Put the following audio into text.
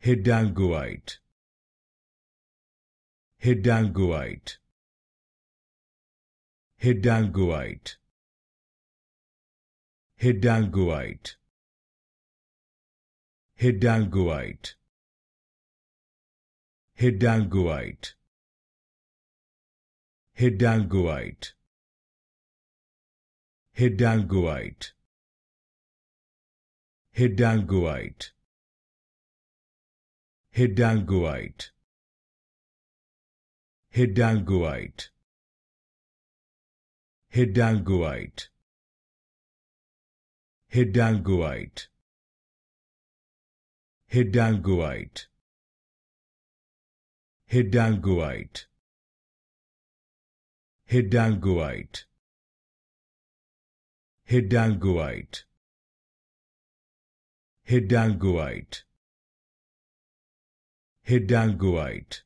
Hidalgoite, Hidalgoite, Hidalgoite, Hidalgoite, Hidalgoite, Hidalgoite, Hidalgoite, Hidalgoite, Hidalgoite, Hidalgoite, Hidalgoite, Hidalgoite, Hidalgoite, Hidalgoite, Hidalgoite, Hidalgoite, Hidalgoite, Hidalgoite, Hidalgoite,